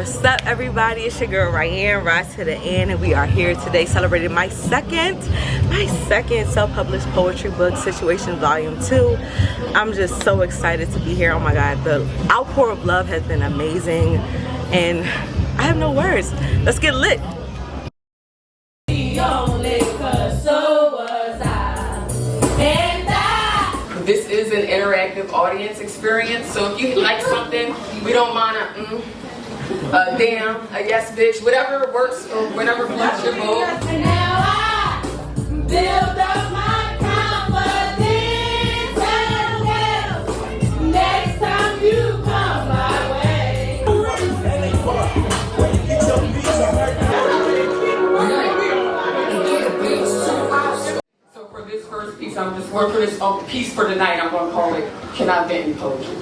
What's up, everybody? It's your girl RyAnn, Rise to the End, and we are here today celebrating my second self-published poetry book, Situation Volume 2. I'm just so excited to be here. Oh my God, the outpour of love has been amazing, and I have no words. Let's get lit. This is an interactive audience experience, so if you like something, we don't mind a damn, a yes bitch, whatever works or whatever floats your boat. And now I build up my confidence and well, next time you come my way. So for this first piece, I'm just working for this piece for tonight. I'm gonna call it "Can I Vent in Poetry?"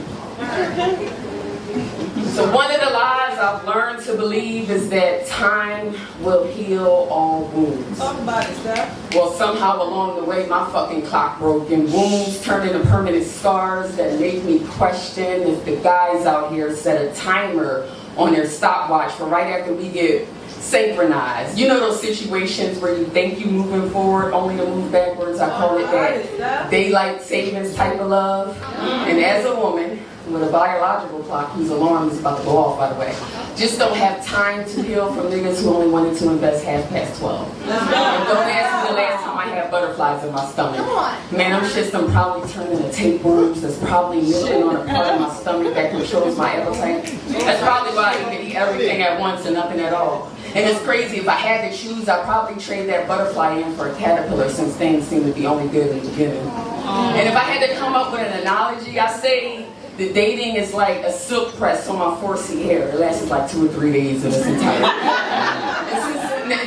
So one of the lies I've learned to believe is that time will heal all wounds. Talk about it, sir. Well, somehow along the way, my fucking clock broke and wounds turned into permanent scars that make me question if the guys out here set a timer on their stopwatch for right after we get synchronized. You know those situations where you think you're moving forward only to move backwards? I call it that daylight savings type of love. And as a woman with a biological clock whose alarm is about to go off, by the way, just don't have time to heal from niggas who only wanted to invest 12:30. And don't ask me the last time I had butterflies in my stomach. Man, I'm just probably turning into tapeworms that's probably nipping on a part of my stomach that controls my appetite. That's probably why I need to eat everything at once and nothing at all. And it's crazy, if I had to choose, I'd probably trade that butterfly in for a caterpillar since things seem to be only good in the beginning. And if I had to come up with an analogy, I say the dating is like a silk press on my 4C hair. It lasts like 2 or 3 days in its entirety.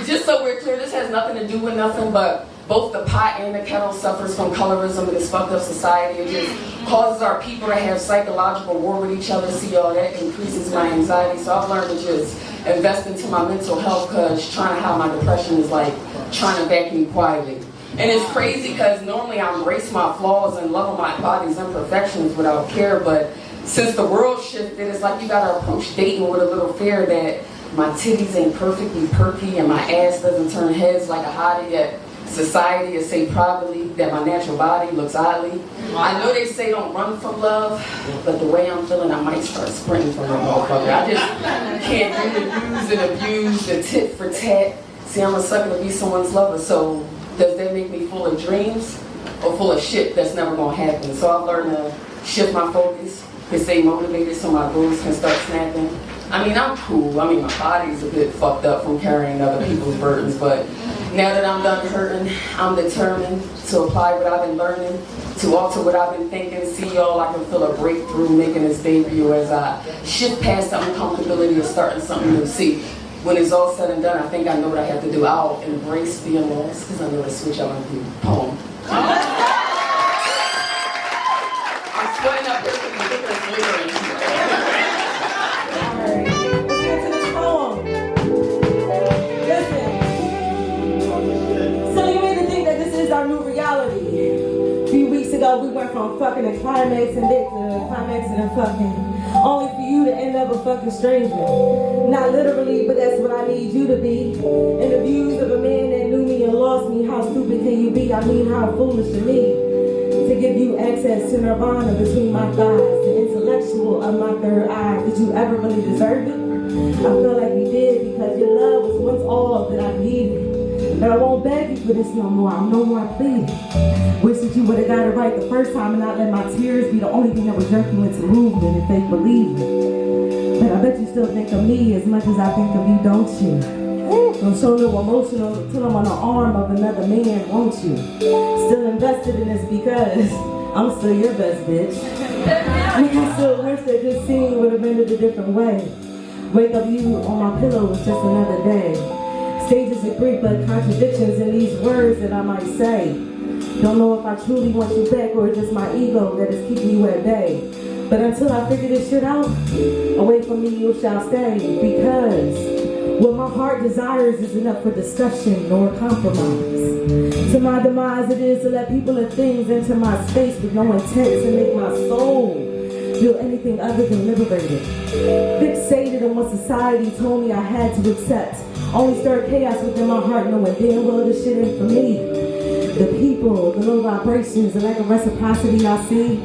Just so we're clear, this has nothing to do with nothing, but both the pot and the kettle suffers from colorism in this fucked up society. It just causes our people to have psychological war with each other. See, all that increases my anxiety. So I've learned to just invest into my mental health, because trying to hide my depression is like trying to vacuum quietly. And it's crazy because normally I embrace my flaws and love my body's imperfections without care, but since the world shifted, it's like you gotta approach dating with a little fear that my titties ain't perfectly perky and my ass doesn't turn heads like a hottie, yet society is say privately that my natural body looks oddly. I know they say don't run from love, but the way I'm feeling, I might start sprinting from that motherfucker. I just can't do the use and abuse, the tit for tat. See, I'm a sucker to be someone's lover, so does that make me full of dreams or full of shit that's never gonna happen? So I've learned to shift my focus, to stay motivated so my goals can start snapping. I mean, I'm cool. I mean, my body's a bit fucked up from carrying other people's burdens, but now that I'm done hurting, I'm determined to apply what I've been learning, to alter what I've been thinking. See, y'all, I can feel a breakthrough making this debut as I shift past the uncomfortability of starting something new. See, when it's all said and done, I think I know what I have to do. I'll embrace being lost, because I know to switch out and do poem. I'm sweating up here because I'm getting later. Let's get to this poem. Listen. So you made to think that this is our new reality. A few weeks ago, we went from fucking and climaxing dick to climaxing and fucking, only for you to end up a fucking stranger. Not literally, but that's what I need you to be. And the views of a man that knew me and lost me, how stupid can you be? I mean, how foolish to me to give you access to nirvana between my thighs, the intellectual of my third eye. Did you ever really deserve it? I feel like you did, because your love was once all that I needed. But I won't beg you for this no more. I'm no more pleading. Wish that you would have got it right the first time and not let my tears be the only thing that would jerk you into movement and fake believing. But I bet you still think of me as much as I think of you, don't you? Don't show no emotional till I'm on the arm of another man, won't you? Still invested in this because I'm still your best bitch. I still wish that this scene would have ended a different way. Wake up you on my pillow was just another day. Stages of grief, but contradictions in these words that I might say. Don't know if I truly want you back or just my ego that is keeping you at bay. But until I figure this shit out, away from me you shall stay, because what my heart desires is enough for discussion nor compromise. To my demise it is to let people and things enter my space with no intent to make my soul feel anything other than liberated. Fixated on what society told me I had to accept. Only stirred chaos within my heart, knowing damn well this shit ain't for me. The people, the low vibrations, the lack of reciprocity I see.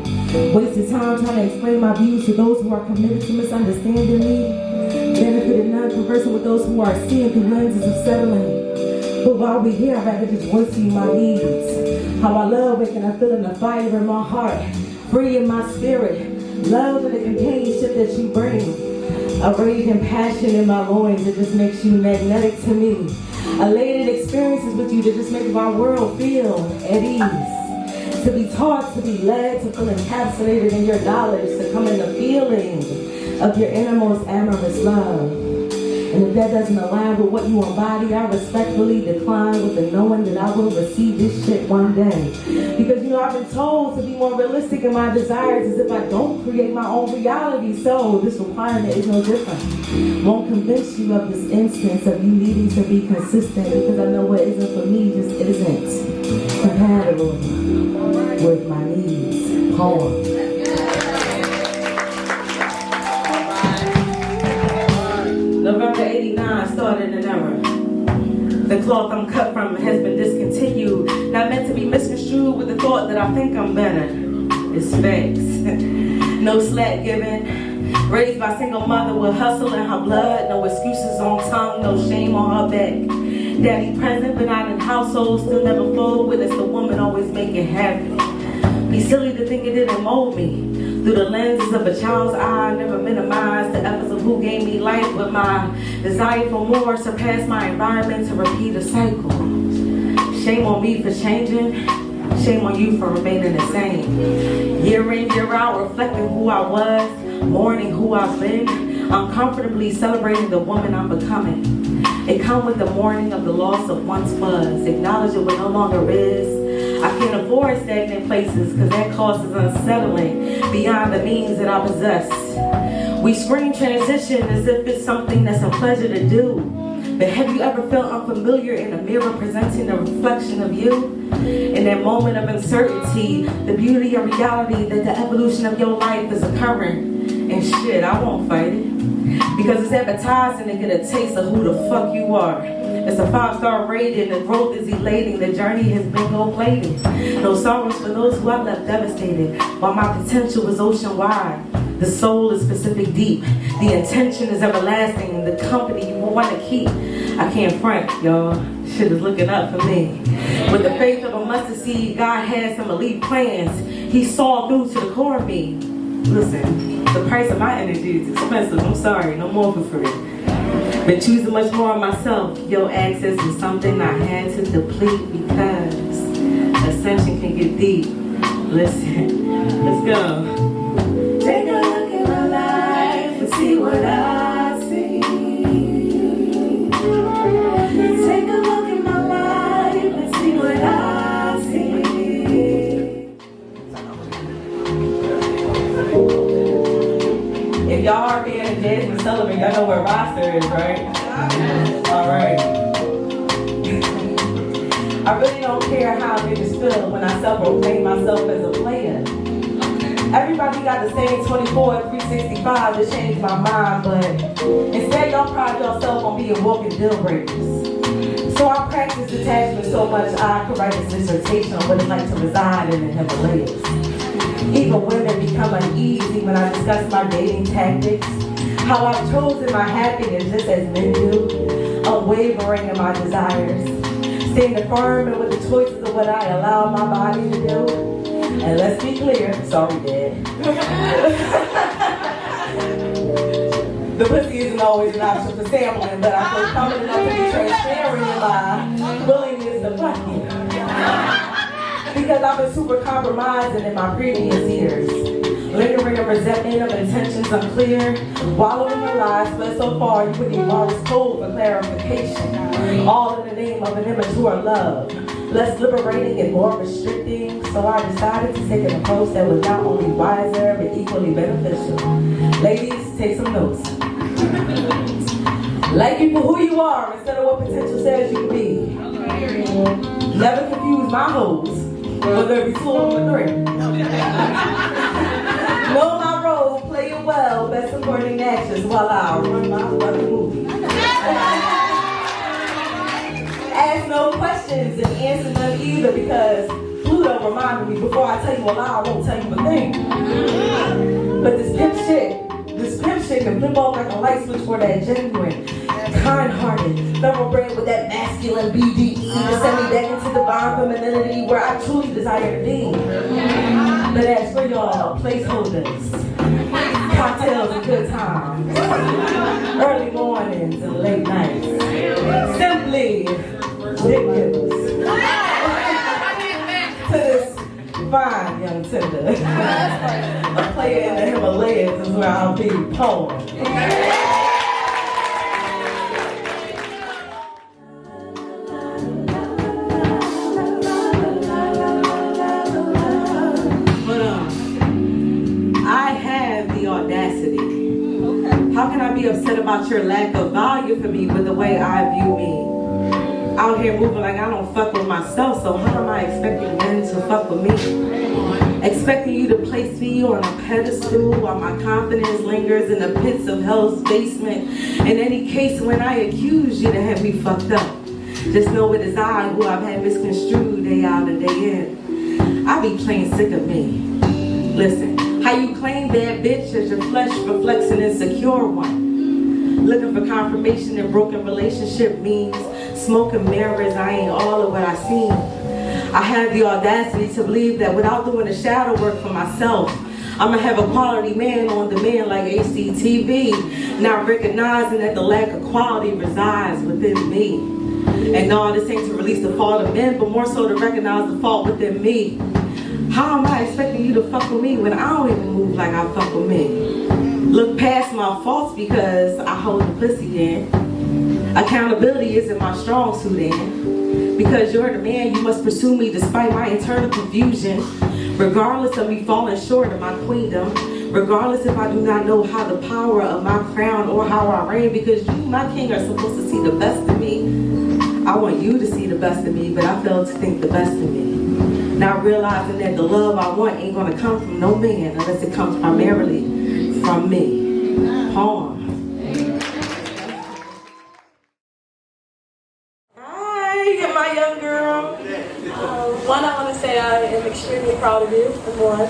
Wasted time trying to explain my views to those who are committed to misunderstanding me. Benefited none conversing with those who are seeing through lenses of settling. But while we here, I'd rather just voice to you my needs. How I love waking up feeling the fire in my heart, free in my spirit. Love and the companionship that you bring. A rage and passion in my loins that just makes you magnetic to me. Elated experiences with you that just make my world feel at ease. To be taught, to be led, to feel encapsulated in your knowledge, to come in the feeling of your innermost amorous love. And if that doesn't align with what you embody, I respectfully decline with the knowing that I will receive this shit one day. Because I've been told to be more realistic in my desires as if I don't create my own reality. So this requirement is no different. Won't convince you of this instance of you needing to be consistent, because I know what isn't for me just isn't compatible with my needs. Poem. November 89 started an era. The cloth I'm cut from has been discontinued, not meant to be misconstrued with the thought that I think I'm better. It's facts. No slack given. Raised by single mother with hustle in her blood, no excuses on tongue, no shame on her back. Daddy present but not in household, still never full, witness the woman always making havoc. Be silly to think it didn't mold me. Through the lenses of a child's eye, never minimize the efforts of who gave me life, but my desire for more surpassed my environment to repeat a cycle. Shame on me for changing, shame on you for remaining the same. Year in, year out, reflecting who I was, mourning who I've been, uncomfortably celebrating the woman I'm becoming. It comes with the mourning of the loss of once was, acknowledge it what no longer is. I can't afford stagnant places because that cost is unsettling beyond the means that I possess. We scream transition as if it's something that's a pleasure to do. But have you ever felt unfamiliar in a mirror presenting a reflection of you? In that moment of uncertainty, the beauty of reality that the evolution of your life is occurring. And shit, I won't fight it. Because it's advertising to get a taste of who the fuck you are. It's a 5-star rating, the growth is elating, the journey has been gold-plated. No sorrows for those who I've left devastated, while my potential is ocean-wide. The soul is Pacific deep, the intention is everlasting, the company you will want to keep. I can't front, y'all, shit is looking up for me. With the faith of a mustard seed, God had some elite plans. He saw through to the core of me. Listen, the price of my energy is expensive, I'm sorry, no more for free. Been choosing much more of myself. Your access is something I had to deplete because ascension can get deep. Listen, let's go. Take a look at my life and see what I see. Take a look at my life and see what I see. If y'all are being Jasmine Sullivan, y'all know where roster is, right? Alright. I really don't care how niggas feel when I self-proclaim myself as a player. Everybody got the same 24 and 365 to change my mind, but instead y'all pride yourself on being walking deal breakers. So I practice detachment so much I could write a dissertation on what it's like to reside in the Himalayas. Even women become uneasy when I discuss my dating tactics. How I've chosen my happiness just as men do. Unwavering in my desires. Staying firm and with the choices of what I allow my body to do. And let's be clear, sorry Dad. The pussy isn't always an option for sampling, but I feel confident enough to be transparent in my willingness to fuck you. Because I've been super compromising in my previous years. Lingering and resentment of intentions unclear. Wallowing in lies, but so far you wouldn't even always code for clarification. All in the name of an immature love. Less liberating and more restricting. So I decided to take an approach that was not only wiser, but equally beneficial. Ladies, take some notes. Like you for who you are instead of what potential says you can be. Never confuse my hoes. Whether it be 2 or 3. Know my role well, best supporting actress while I run my fucking movie. Ask no questions and answer none either because Pluto reminded me before I tell you a lie, I won't tell you a thing. But this pimp shit can flip off like a light switch for that genuine, kind-hearted, thoroughbred with that masculine BDE to send me back into divine femininity where I truly desire to be. But as for y'all, placeholders, cocktails and good times, early mornings and late nights, simply ridiculous. To this fine young tender, a player in the Himalayas is where I'll be poem. How can I be upset about your lack of value for me with the way I view me? Out here moving like I don't fuck with myself, so how am I expecting men to fuck with me? Expecting you to place me on a pedestal while my confidence lingers in the pits of hell's basement. In any case, when I accuse you to have me fucked up, just know it is I who I've had misconstrued day out and day in. I be plain sick of me. Listen. How you claim bad bitch as your flesh reflects an insecure one. Looking for confirmation in broken relationship means smoking mirrors, I ain't all of what I seem. I have the audacity to believe that without doing the shadow work for myself, I'ma have a quality man on demand like HCTV, not recognizing that the lack of quality resides within me. And no, this ain't to release the fault of men, but more so to recognize the fault within me. How am I expecting you to fuck with me when I don't even move like I fuck with me? Look past my faults because I hold the pussy in. Accountability isn't my strong suit in. Because you're the man, you must pursue me despite my internal confusion. Regardless of me falling short of my queendom. Regardless if I do not know how the power of my crown or how I reign. Because you, my king, are supposed to see the best of me. I want you to see the best of me, but I fail to think the best of me. Not realizing that the love I want ain't gonna come from no man unless it comes primarily from me. Poem. Hi, my young girl. One, I want to say I am extremely proud of you, for one.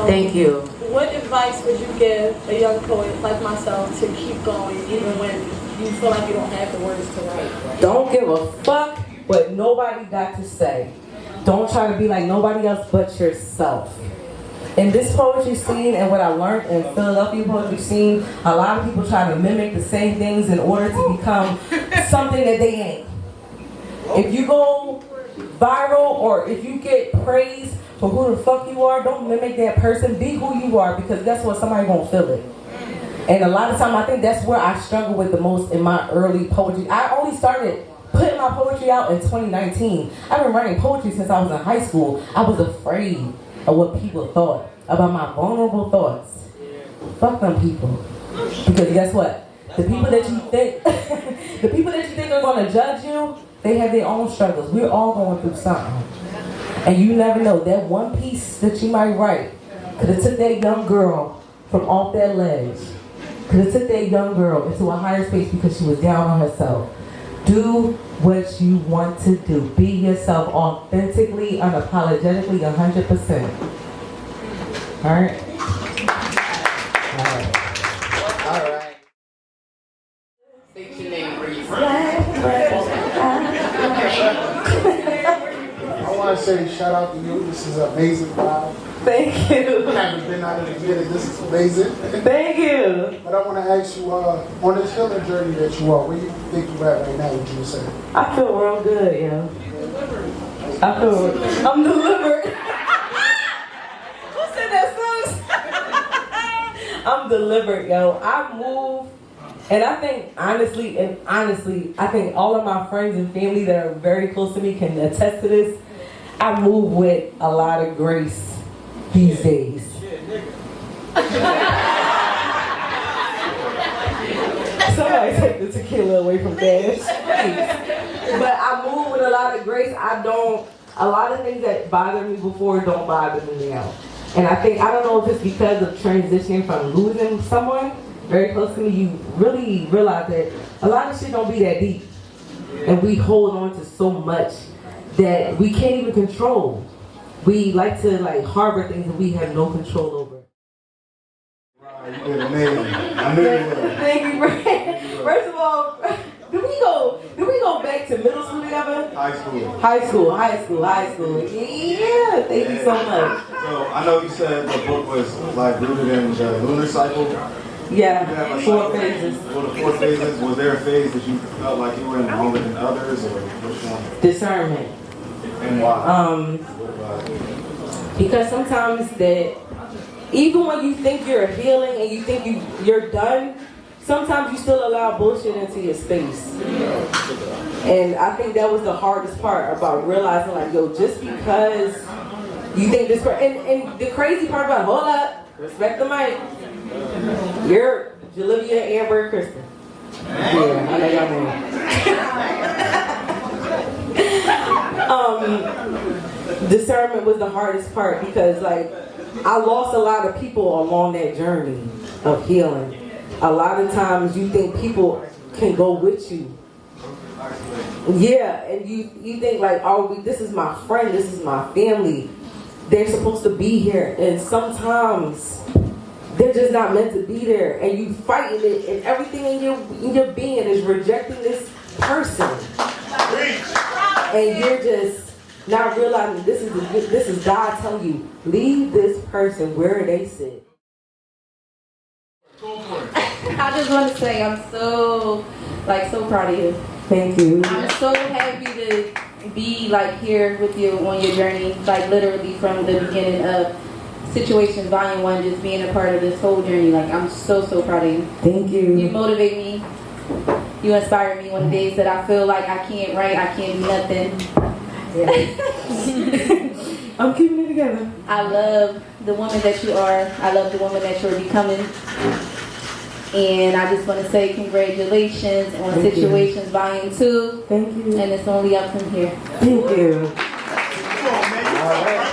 Thank you. What advice would you give a young poet like myself to keep going even when you feel like you don't have the words to write? Don't give a fuck what nobody got to say. Don't try to be like nobody else but yourself. In this poetry scene and what I learned in Philadelphia poetry scene, a lot of people try to mimic the same things in order to become something that they ain't. If you go viral or if you get praise for who the fuck you are, don't mimic that person. Be who you are because guess what? Somebody gonna feel it. And a lot of time I think that's where I struggle with the most in my early poetry. I only started putting my poetry out in 2019. I've been writing poetry since I was in high school. I was afraid of what people thought about my vulnerable thoughts. Fuck them people. Because guess what? The people that you think are gonna judge you, they have their own struggles. We're all going through something. And you never know, that one piece that you might write could have took that young girl from off that ledge. Could have took that young girl into a higher space because she was down on herself. Do what you want to do. Be yourself authentically, unapologetically, 100%. All right? All right. State your name, please. I want to say shout out to you. This is an amazing vibe. Thank you. I haven't been out in a minute. This is amazing. Thank you. But I want to ask you, on this healing journey that you are, where you think you're at right now, would you say? I feel real good, yo. I'm delivered. Who said that, Stokes? I'm delivered, yo. I move, and I think honestly, I think all of my friends and family that are very close to me can attest to this. I move with a lot of grace these days. Somebody take the tequila away from Dash. But I move with a lot of grace. A lot of things that bothered me before don't bother me now. And I don't know if it's because of transitioning from losing someone very close to me, you really realize that a lot of shit don't be that deep. And we hold on to so much that we can't even control. We like to harbor things that we have no control over. You did amazing. I knew you would. Thank you, Bryant. First of all, did we go back to middle school together? High school. High school. Yeah, thank you so much. So I know you said the book was rooted in the lunar cycle. Yeah, 4 phases. For the 4 phases, was there a phase that you felt like you were in longer than others, or which one? Discernment. And why? Because sometimes that even when you think you're healing and you think you're done, sometimes you still allow bullshit into your space. And I think that was the hardest part about realizing just because you think this and the crazy part about hold up, respect the mic. You're Jalivia, Amber, Kristen. Yeah, I know y'all know. Discernment was the hardest part because I lost a lot of people along that journey of healing. A lot of times you think people can go with you. Yeah, and you think this is my friend, this is my family. They're supposed to be here, and sometimes they're just not meant to be there, and you fighting it, and everything in your being is rejecting this person, and you're just not realizing this is God telling you, leave this person where they sit. I just want to say I'm so proud of you. Thank you. I'm so happy to be here with you on your journey, literally from the beginning of Situations Volume 1, just being a part of this whole journey. I'm so proud of you. Thank you. You motivate me. You inspire me on the days that I feel like I can't write, I can't do nothing. I'm keeping it together. I love the woman that you are. I love the woman that you're becoming. And I just want to say congratulations on Situations Volume 2. Thank you. And it's only up from here. Thank you. All right.